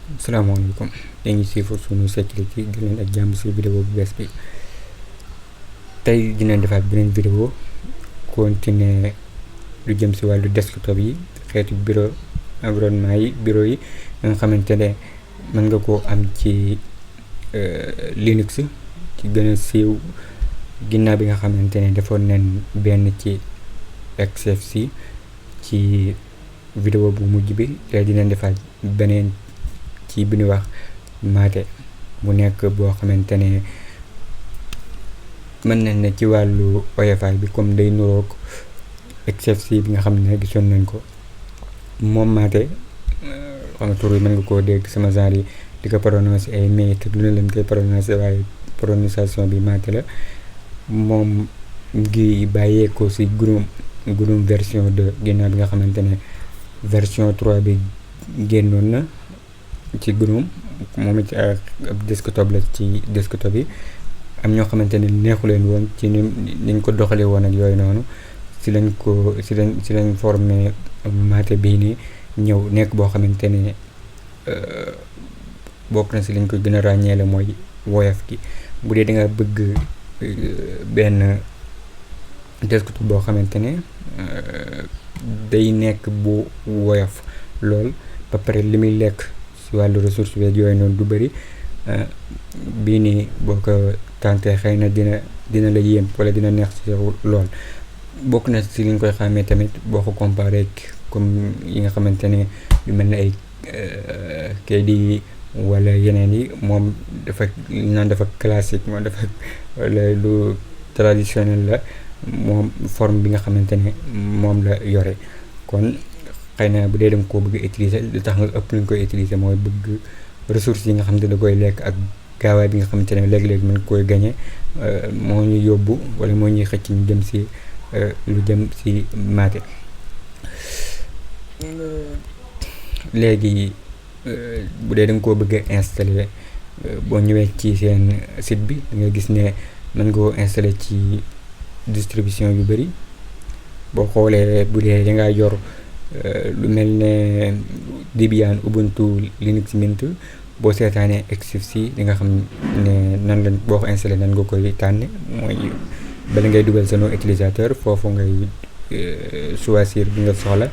Salaamaaleykum yéen ngi siifar sunu Seculity di leen ak jàmm si vidéo bu bees bi. Tey dinañ defaat beneen vidéo continuer lu jëm si wàllu desktop yi, xeetu bureau environnement yi, bureau yi nga xamante ne mën nga koo am ci Linux ci gën a siiw ginnaaw bi nga xamante ne defoon nañ benn ci XFC ci vidéo bu mujj bi. tey dinañ defaat beneen ci bi ñuy wax Mate mu nekk boo xamante ne mën nañ ne ci wàllu oyofal bi comme day nuroog XFC bi nga xam ne gisoon nañ ko. moom Mate xam nga tur yi mën nga koo dégg sama genre yi di ko prononcé ay Mate lu ne leen koy prononcé, waaye prononciation bi Mate la. moom ngi bàyyeekoo si Gnome version 2 ginnaaw bi nga xamante ne version 3 bi génnoon na ci Gnome. moom it ab desktop la ci desktop yi. am ñoo xamante ne neexu leen woon ci niñ ko doxalee woon ak yooyu noonu, si lañ formé Mate bii nii ñëw nekk boo xamante ne bokk na si lañ ko gën a ràññeele mooy woyof gi. bu dee da nga bëgg benn desktop boo xamante ne day nekk bu woyof lool ba pare li muy lekk si wàllu ressource beeg yooyu noonu du bëri, bii nii boo ko tàntee xëy na dina la yéem wala dina neex ci yow lool. bokk na si li ñu koy xàmmee tamit boo ko comparé comme yi nga xamante ne yu mel ne ay KDE wala yeneen yi, moom dafa naan dafa classique, moom dafa wala lu traditionnel la, moom forme bi nga xamante ne moom la yore. kon xëy na bu dee dem koo bëgg utiliser, li tax nga ëpp lu ñu koy utiliser mooy bëgg ressources yi nga xamante ne da koy lekk ak gaawaay bi nga xamante ne léeg-léeg mën koy gañe moo ñu yóbbu wala moo ñuy xëcc ñu jëm si lu jëm si Mate. léegi bu dee da nga koo bëgg a installer, boo ñëwee ci seen site bi da nga gis ne mën nga koo installer ci distribution yu bëri. boo xoolee bu dee da ngaa yor lu mel ne Debian, Ubuntu, Linux Mint, boo seetaanee XFC di nga xam ne nan la boo ko installé nan nga koy tànne. mooy bala ngay dugal sa nom utilisateur, foofu ngay choisir bi nga soxla,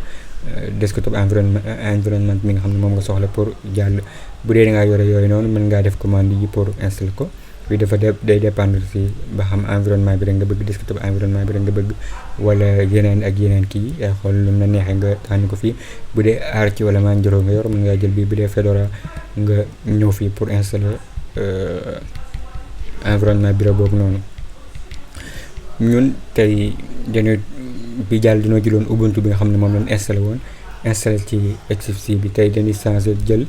desktop environnement mi nga xam ne moom nga soxla pour jàll. bu dee da ngaa yore yooyu noonu mën ngaa def commande yi pour installer ko. fii dafa day dépendre si ba xam environnement bi rek nga bëgg, desktop environnement bi rek nga bëgg, wala yeneen ak yeneen kii yaa xool lu la neexee nga tànn ko fii. bu dee Arch wala Manjaro nga yor, mën ngaa jël bii. bu dee Fedora nga ñëw fii pour installer environnement bureau boobu noonu. ñun tey bi jàll dinoo jëloon Ubuntu bi nga xam ne moom lañ installé ci XFC bi. tey dañuy changé jël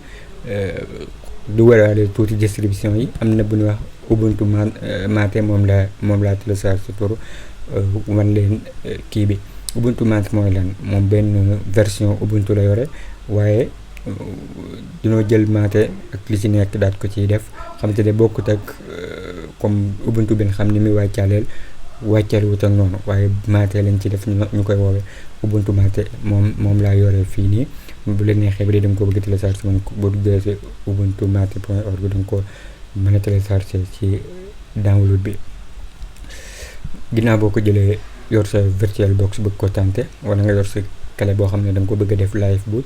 du waraale tuuti distribution yi. am na bu ñuy wax Ubuntu Mate, moom laa téléchargé pour wan leen kii bi. Ubuntu Mate mooy lan, moom benn version Ubuntu la yore, waaye dinoo jël Mate ak li ci nekk daat ko ciy def. xam te ne bokkut ak comme Ubuntu bi nga xam ni muy wàccal wut ak noonu, waaye Mate lañ ci def ñu koy woowee Ubuntu Mate. moom laa yore fii nii. bu leen neexee ba dee danga ko bëgg télécharger, man boo duggee si ubuntumate.org danga ko mën a télécharger ci download bi. ginnaaw boo ko jëlee yor sa virtual box bëgg ko tenter, wala nga yor sa clé boo xam ne danga ko bëgg a def live boot,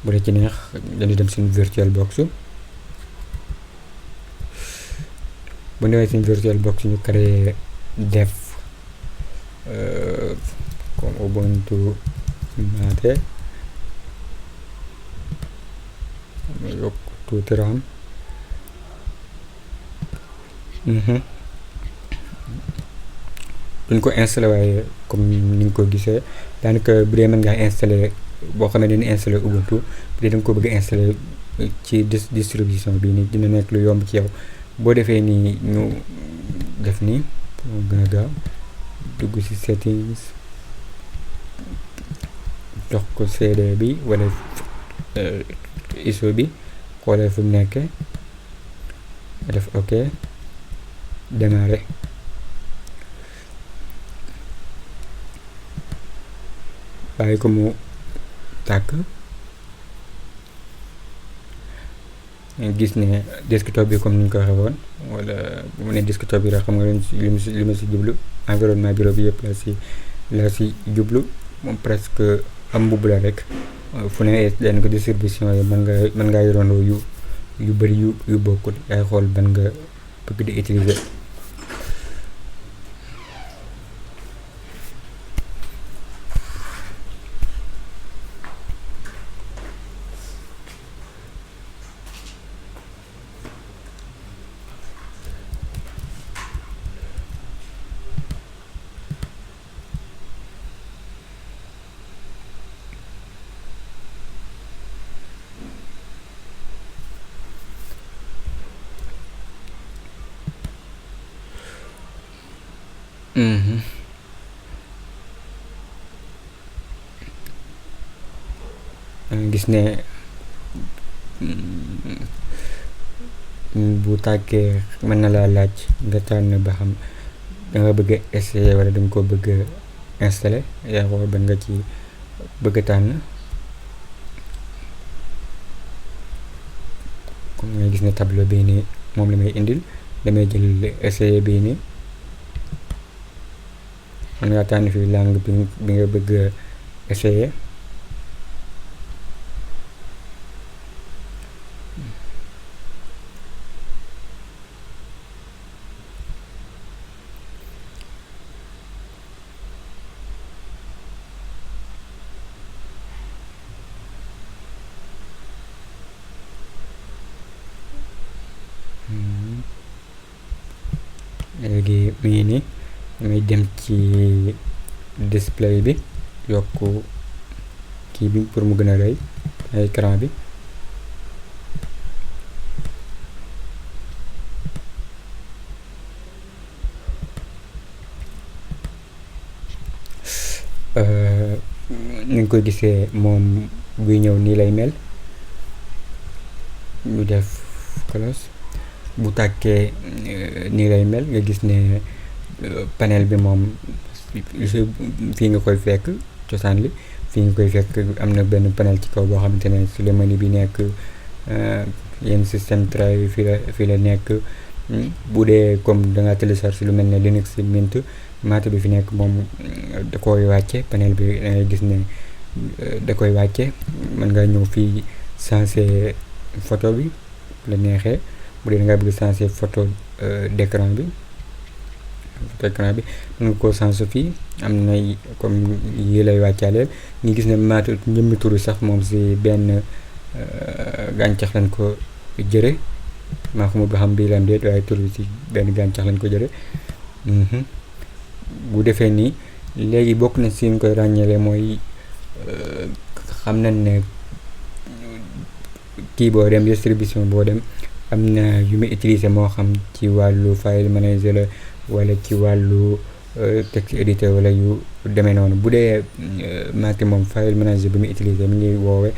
bu dee ci neex dañuy dem suñu virtual box. bu newee suñu virtual box ñu créé def comme Ubuntu Mate. ma yokk tuuti raam. duñ ko installé, waaye comme ni nga ko gisee daanaka bu dee mën ngaa installé, boo xamee ne ni installé Ubuntu, bu dee da nga ko bëgg a installé ci distribution bi nii dina nekk lu yomb ci yow. boo defee nii ñu def nii moo gën a gaaw, dugg ci settings, jox ko CD bi wala ISO bi, xoolee fu mu nekkee, def OK, démarrer. bàyyi ko mu tàkk. gis ne desktop bi comme ni ñu ko waxee woon wala bu mu ne desktop bi rek xam nga li ma si jublu environnement bureau bi yëpp la si jublu moom presque am mbubb la rek fu ne dañ ko distribution yi mën ngaa yorandoo yu bëri yu bokkul yaay xool ban nga bëgg di utiliser. Gis ne bu tàkkee mën na laa laaj nga tànn ba xam danga bëgg a essayer wala danga ko bëgg a installer yaa xool ban nga ci bëgg a tànn. comme nga gis ne tableau bii nii moom la may indil damay jël essayer bii nii mën ngaa tànn fii langue bi nga bëgg a essayer. léegi mi ngi nii damay dem ci display bi yokk kii bi pour mu gën a rëy écran bi. ni nga koy gisee moom buy ñëw nii lay mel ñu def close bu tàkkee nii lay mel nga gis ne panel bi moom fii nga koy fekk cosaan li fii nga koy fekk am na benn panel ci kaw boo xamante ne si le menu bi nekk yenn système travail fii la nekk. bu dee comme da nga télécharge lu mel ne Linux Mint Mac bi fi nekk moom da koy wàcce panel bi da ngay gis ne da koy wàcce mën nga ñëw fii changer photo bi la neexee bu dee da nga bëgg changer photo d'écran bi mën nga koo changer fii am na comme yi lay wàccaaleel ñu gis ne Mac ñëmmi turu sax moom si benn gàncax lañ ko jëre maa xamul ba xam bii la am déet waaye tur bi ci benn gàncax lañ ko jële. bu defee nii léegi bokk na si ñu koy ràññeele mooy xam nañ ne kii boo dem distribution boo dem am na yu muy utiliser moo xam ci wàllu file manager la wala ci wàllu texte editor wala yu demee noonu. bu dee Mac moom file manager bi muy utiliser mi ngi woowe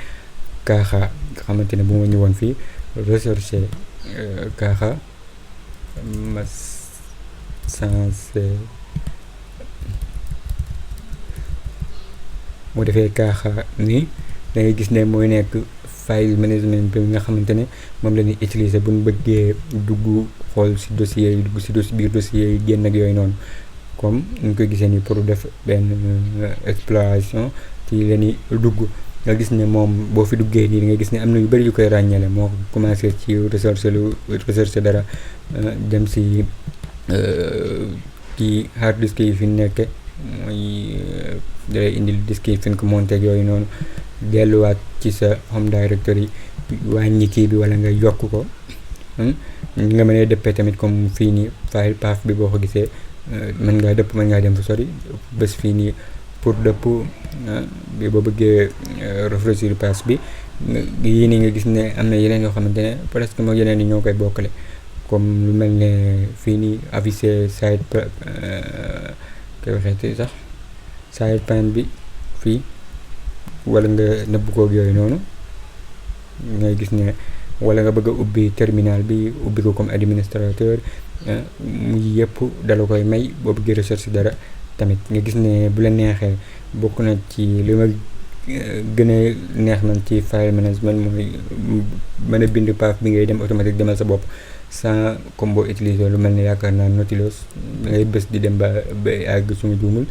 Kaaxa nga xamante ne bu ma ñëwoon fii rechercher Kaaxa ma sensé moo defee Kaaxa nii da ngay gis ne mooy nekk file management bi nga xamante ne moom la ñuy utiliser bu ñu bëggee dugg xool si dossier yi dugg si biir dossier yi génn ak yooyu noonu comme ñu koy gisee nii pour def benn exploration ci la ñuy dugg. nga gis ne moom boo fi duggee nii da nga gis ne am na yu bëri yu koy ràññale moo commencé ci recherche dara dem si kii hard disk yi fi nekke mooy dalay indil disk yi fi ñu ko monté ak yooyu noonu delluwaat ci sa home directory wàññi kii bi wala nga yokk ko nga mënee dëppee tamit comme fii nii file path bi boo ko gisee mën ngaa dëpp mën ngaa dem fu sori bés fii nii pour dëpp bi boo bëggee rafraîchir pass bi yii nii nga gis ne am na yeneen yoo xamante ne presque moom yeneen yi ñoo koy bokkale comme lu mel ne fii nii afficher side koy waxeeti sax side pane bi fii wala nga nëbb koog yooyu noonu ngay gis ne wala nga bëgg a ubbi terminal bi ubbi ko comme administrateur muy yëpp dala koy may boo bëggee recherche dara tamit nga gis ne bu la neexee bokk na ci li ma gën a neex man ci file management mooy mën a bind path bi ngay dem automatique demal sa bopp sans comme boo utiliser lu mel ni yaakaar naa Nautilus ngay bës di dem ba àgg suma juumul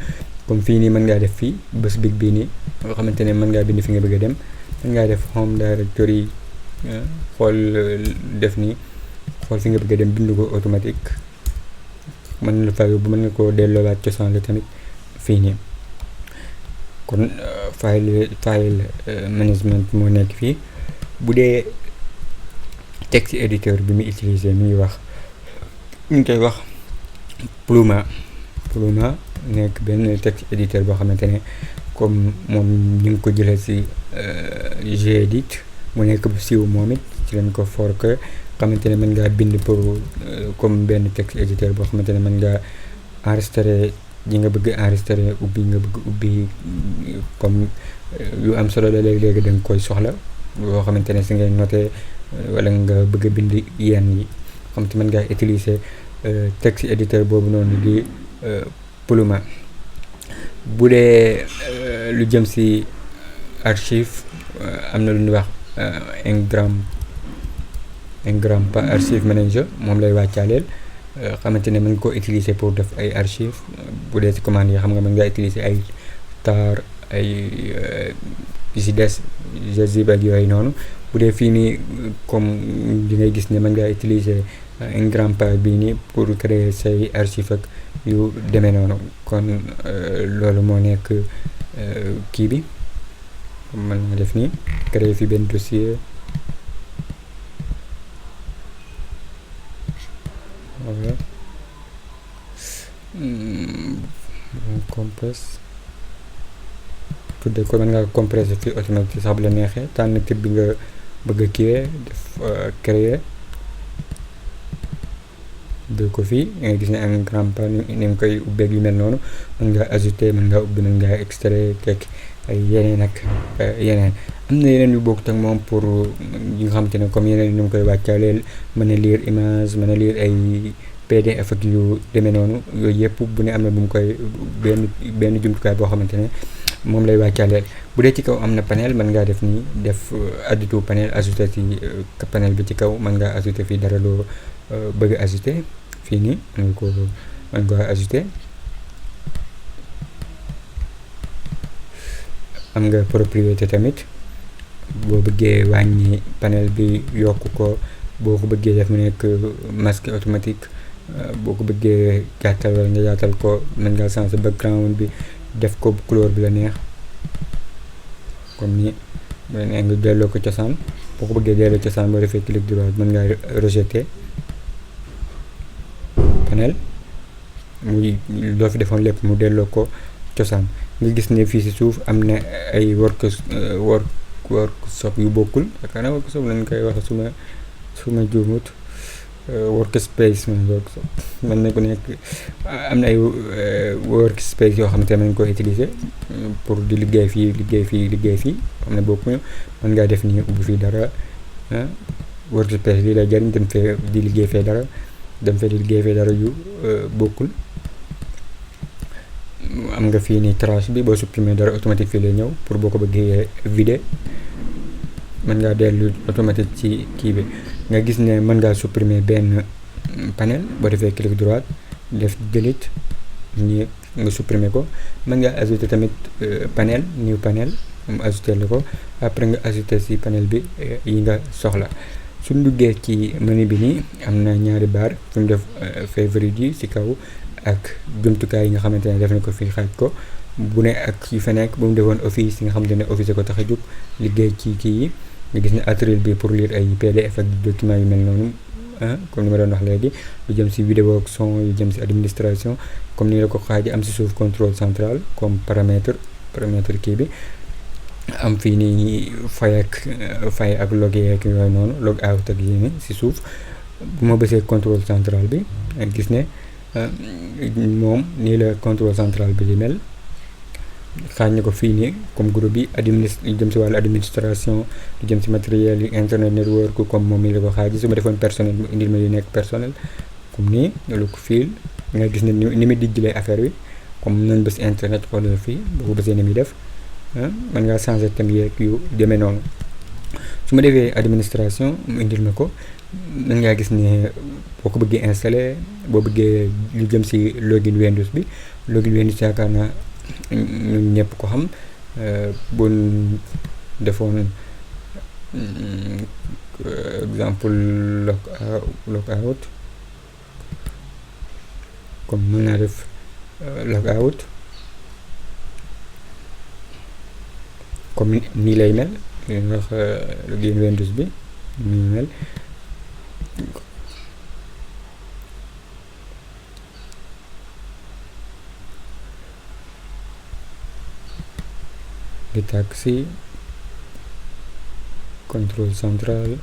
comme fii nii mën ngaa def fii bës big bii nii nga xamante ne mën ngaa bind fi nga bëgg a dem mën ngaa def home directory xool def nii xool fi nga bëgg a dem bind ko automatique mën la fa yóbbu mën nga koo delloowaat cosaan la tamit fii nii kon file management moo nekk fii bu dee texte éditeur bi mu utiliser mi ngi wax ñu ngi koy wax Pluma nekk benn texte éditeur boo xamante ne comme moom ñu ngi ko jëlee si Gedit mu nekk bu siiw moom it ci lañ ko fork xamante ne mën ngaa bind pour comme benn texte éditeur boo xamante ne mën ngaa enregistrer yi nga bëgg enregistrer ubbi comme yu am solo la léegi-léegi da nga koy soxla yoo xamante ne si ngay noté wala nga bëgg a bind yenn yi xam te mën ngaa utiliser texte éditeur boobu noonu di Pluma bu dee lu jëm si archive am na lu ñuy wax Ngram archive manager moom lay wàccaaleel xamante ne mën koo utiliser pour def ay archive bu dee si commande yi xam nga mën ngaa utiliser ay tar ay si des gzip ak yooyu noonu bu dee fii nii comme li ngay gis ne mën ngaa utiliser Ngram bii nii pour créer say archive ak yu demee noonu kon loolu moo nekk kii bi mën nga def nii créer fi benn dossier voilà compresse tudde ko mën nga compressé fii automatique sax bu la neexee tànn type bi nga bëgg a kiiwee def créer de ko fii nga gis ne am grand pas ni nga koy ubbeeg yu mel noonu mën nga ajouter mën ngaa ubbi mën ngaa extraire kekk ay yeneen ak yeneen am na yeneen yu bokkut ak moom pour yi nga xamante ne comme yeneen ñu ngi koy wàccaaleel mën a lire image mën a lire ay PDF ak yu demee noonu yooyu yëpp bu ne am na bu mu koy benn jumtukaay boo xamante ne moom lay wàccaaleel bu dee ci kaw am na panel mën ngaa def nii def add to panel ajouter ci panel bi ci kaw mën ngaa ajouter fii dara loo bëgg a ajouter fii nii mën nga ajouter am nga propriété tamit boo bëggee wàññi panel bi yokk ko boo ko bëggee def mu nekk masque automatique boo ko bëggee gàttal wala nga yaatal ko mën ngaa changer background bi def ko couleur bi la neex comme ni nga delloo ko cosaan boo ko bëggee delloo cosaan boo defee clic droit mën ngaa rejeter panel muy loo fi defoon lépp mu delloo ko cosaan nga gis ne fii si suuf am na ay workshop yu bokkul yaakaar naa workshop lañ koy wax suma juumut workspace mën na ko nekk am na ay workspace yoo xamante ne mën ko utiliser pour di liggéey fii am na bokkuñu mën ngaa def nii ubbi fii dara workspace lii lay jariñ dem fee di liggéey fee dara yu bokkul am nga fii nii trash bi boo supprimer dara automatique fii lay ñëw pour boo ko bëggee vider mën ngaa dellu automatique ci kii bi nga gis ne mën ngaa supprimer benn panel boo defee clic droit def delete nii nga supprimer ko mën ngaa ajouter tamit panel new panel mu ajouter la ko après nga ajouter ci panel bi yi nga soxla suñ duggee ci menu bi nii am na ñaari barre fu ñu def favorite yi ci kaw ak jumtukaay yi nga xamante ne def na ko fii xaaj ko bu ne ak yu fa nekk bu mu defoon office yi nga xamante ne office ko tax a jóg liggéey ci kii yi nga gis ne atelier bi pour lire ay PDF ak document yu mel noonu comme ni ma doon wax léegi lu jëm ci vidéo ak son yu jëm ci administration comme ni la ko xaaji am ci suuf contrôle central comme paramètre kii bi am fii nii fay ak log yeeg yooyu noonu log out ak yi ni ci suuf bu ma bësee contrôle central bi nga gis ne moom nii la contrôle central bi di mel xaaj na ko fii nii comme groupe bi lu jëm ci wàllu administration lu jëm ci matériel yi internet network comme moom nii la ko xaaji su ma defoon personnel mu indil ma yu nekk personnel comme nii lu ko fiil nga gis ne ni muy dijjlee affaire bi comme nañ bës internet xoolal fii boo ko bësee ni muy def mën ngaa changer thème yeeg yu demee noonu. su ma defee administration mu indil ma ko mën ngaa gis ne boo ko bëggee installer boo bëggee lu jëm si login Windows bi login Windows yaakaar naa ñun ñëpp ko xam bu defoon exemple logout comme mën naa def logout comme nii lay mel wax login Windows bi nii mel di taxi contrôle central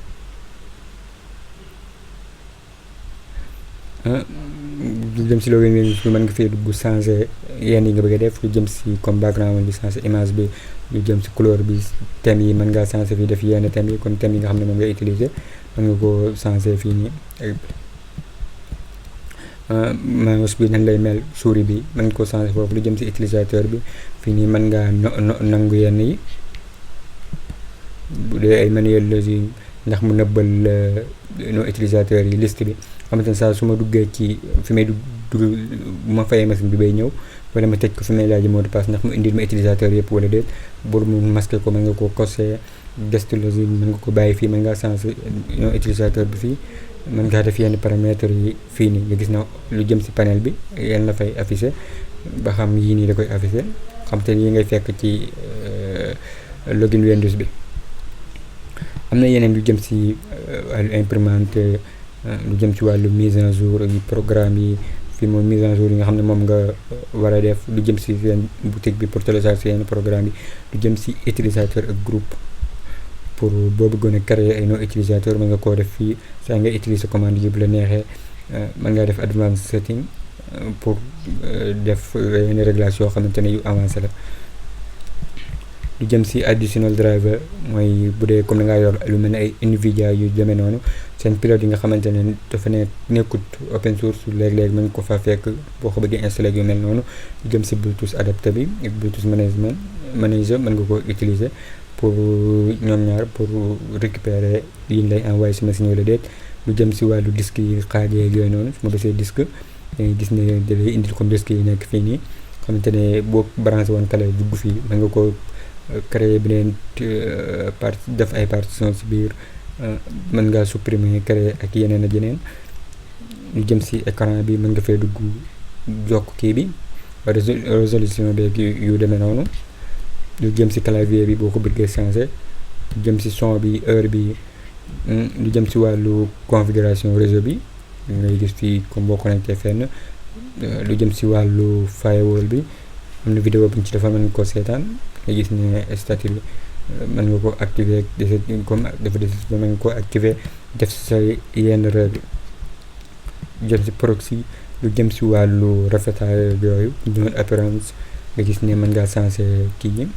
lu jëm si login Windows bi mën nga fee dugg changer yenn yi nga bëgg a def lu jëm si comme background bi changer image bi lu jëm si couleur bi thème yi mën ngaa changer fii def yenn thème yi comme thème yi nga xam ne moom ngay utiliser mën nga ko changer fii nii mouse bi nan lay mel souris bi mën nga ko changer foofu lu jëm si utilisateur bi fii nii mën ngaa nangu yenn yi bu dee ay manuel logique ndax mu nëbbal no utilisateur yi liste bi xamante ne saa su ma duggee ci fi may dugg bu ma fayee machine bi bay ñëw wala ma tëj ko fi may laaj mot de passe ndax mu indil ma utilisateur yëpp wala déet pour mu masquer ko mën nga ko cocher geste logique mën nga ko bàyyi fii mën ngaa changer no utilisateur bi fii mën ngaa def yenn paramètres yi fii nii nga gis na lu jëm si panel bi yan la fay afficher ba xam yii nii da koy afficher xam te yi ngay fekk ci login Windows bi. am na yeneen lu jëm si wàllu imprimante lu jëm ci wàllu mise à jour yi programme yi fii moom mise à jour yi nga xam ne moom nga war a def lu jëm si seen boutique bi pour télécharger yenn programme yi lu jëm si utilisateur ak groupe pour boo bëggoon a créer ay no utilisateur mën nga koo def fii saa nga utiliser commande yi bu la neexee mën ngaa def advanced setting pour def yenn réglage yoo xamante ne yu avancé la. lu jëm si additional driver mooy bu dee comme da ngaa yor lu mel ne ay Nvidia yu demee noonu seen pilote yi nga xamante ne dafa nekkut open source léeg-léeg mën ko fa fekk boo ko bëggee installé yu mel noonu lu jëm si Bluetooth adapter bi ak Bluetooth manager mën nga ko utiliser pour ñoom ñaar pour récupérer yi ñu lay envoyé si machine wala déet. lu jëm si wàllu disque yi xaajee ak yooyu noonu su ma bësee disque dangay gis ne da lay indil comme disque yi nekk fii nii xamante ne boo branché woon télé dugg fii mën nga ko créer beneen def ay partition si biir mën ngaa supprimer créer ak yeneen ak yeneen. lu jëm si écran bi mën nga fay dugg jokk kii bi résolution beeg yu demee noonu. lu jëm si clavier bi boo ko bëggee changer lu jëm si son bi heure bi lu jëm si wàllu configuration réseau bi ngay gis fii comme boo connecté fenn. lu jëm si wàllu firewall bi am na vidéo bu ñu ci defal mën nga ko seetaan nga gis ne statut bi mën nga ko activer comme dafa des mën nga ko activer def sa yenn règle. lu jëm si proxy lu jëm si wàllu rafetaay yooyu ñoom apparence nga gis ne mën ngaa changer kii yi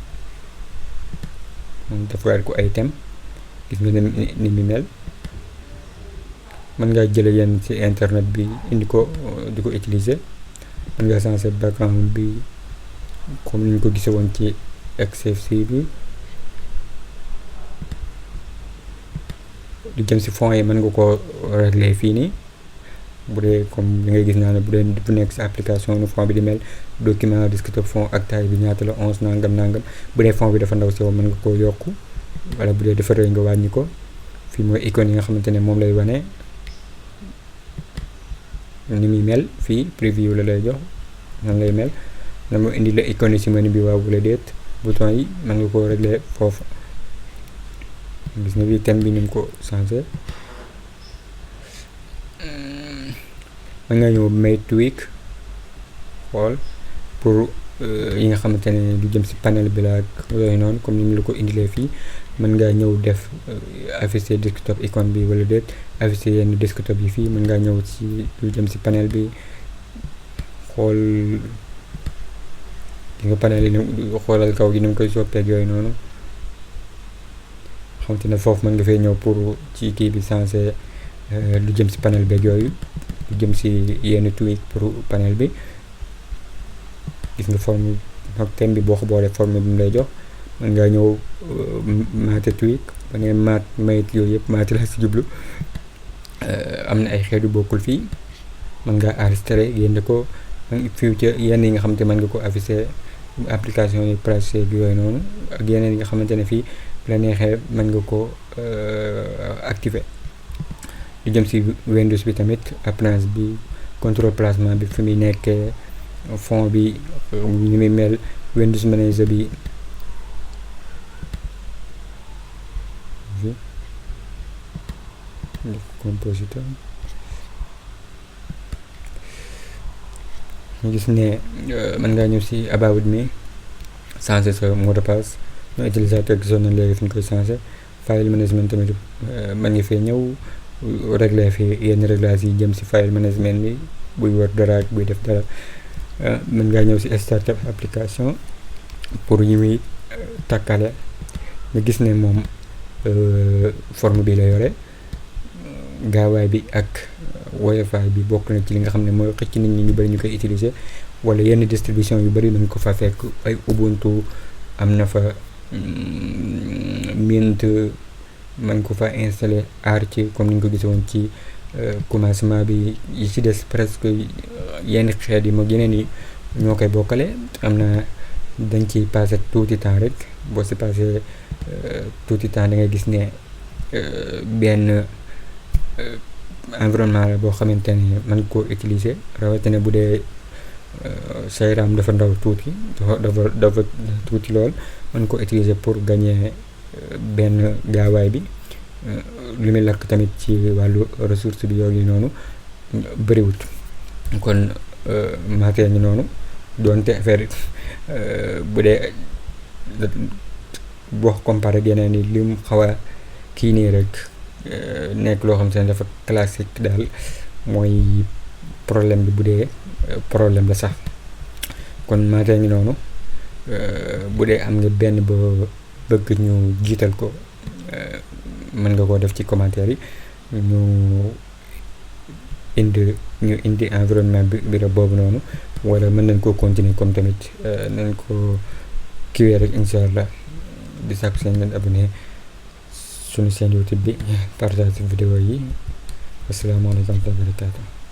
dafa ko ay thème gis nga ni mi mel mën ngaa jële yenn ci internet bi indi ko di ko utiliser mën ngaa changer background bi comme ni ñu ko gisee woon ci XFC bi. lu jëm si fond yi mën nga ko régler fii nii bu dee comme li ngay gis naa ne bu dee bu nekk si application nu fond bi di mel document desktop fond ak taille bi ñaata la 11 nangam bu dee fond bi dafa ndaw si mën nga koo yokk wala bu dee dafa rëy nga wàññi ko. fii mooy icône yi nga xamante ne moom lay wane ni muy mel fii preview la lay jox nan lay mel na mu indi la icône yi si menu bi waaw wala déet bouton yi mën nga koo régler foofu. gis nga bii thème bi ni mu ko changé mën nga ñëw may tweak xool pour yi nga xamante ne lu jëm si panel bi la ak yooyu noonu comme ni mu la ko indilee fii mën ngaa ñëw def afficher desktop icône bi wala déet afficher yenn desktop yi fii mën ngaa ñëw ci lu jëm si panel bi xool di nga panel yi xoolal kaw gi ni mu koy soppeek yooyu noonu xamante ne foofu mën nga fay ñëw pour ci kii bi changer lu jëm si panel beeg yooyu lu jëm si yenn tweak pour panel bi. gis nga forme ak thème bi boo ko boolee forme bi mu lay jox mën ngaa ñëw maate tweak ba ne maat mayit yooyu yëpp maate la si jublu. Am na ay xeetu bokkul fii mën ngaa enregistré génne ko fii ca yenn yi nga xamante mën nga ko affiché application yi pratique yooyu noonu ak yeneen yi nga xamante ne fii bu la neexee mën nga ko activé. lu jëm si Windows bi tamit appliance bi contrôle placement bi fi muy nekkee fond bi ni muy mel Windows Manager bi compositeur ñu gis ne mën ngaa ñëw si about me changer sa mot de passe no utilisateur gisoon nañ léegi fi ñu koy changer file management tamit mën nga fee ñëw régler fi yenn réglage yi jëm si file management bi buy war dara ak buy def dara. Mën ngaa ñëw si startup application pour yi muy takkale nga gis ne moom forme bi la yore gaawaay bi ak woyofaay bi bokk na ci li nga xam ne mooy xëcc nit ñi ñu bari ñu koy utiliser wala yenn distribution yu bari nañ ko fa fekk ay Ubuntu am na fa Mint mën ko fa installer Arch comme ni ñu ko gisoon ci commencement bi yi ci des presque yenn xeet yi moom yeneen yi ñoo koy bokkale am na dañ ci passé tuuti temps rek boo si passé tuuti temps da ngay gis ne benn environnement la boo xamante ne mën koo utiliser rawatina bu dee say RAM dafa ndaw tuuti dafa tuuti lool mën koo utiliser pour gagner benn gaawaay bi li muy lakk tamit ci wàllu ressource bi yooyu noonu bëriwut kon matee ñu noonu doonte affaire bu dee boo comparé ak yeneen yi lim xaw a kii nii rek nekk loo xam te ne dafa classique daal mooy problème bi bu dee problème la sax kon matee ñu noonu bu dee am nga benn ba bëgg ñu jiital ko mën nga koo def ci commentaire yi ñu indi environnement bi la boobu noonu wala mën nañ koo continuer comme tamit nañ ko kiwee rek incha allah di sàkku seen ngeen abonné suñu seen YouTube bi partage vidéo yi asalaamaaleykum wa rahmatulah.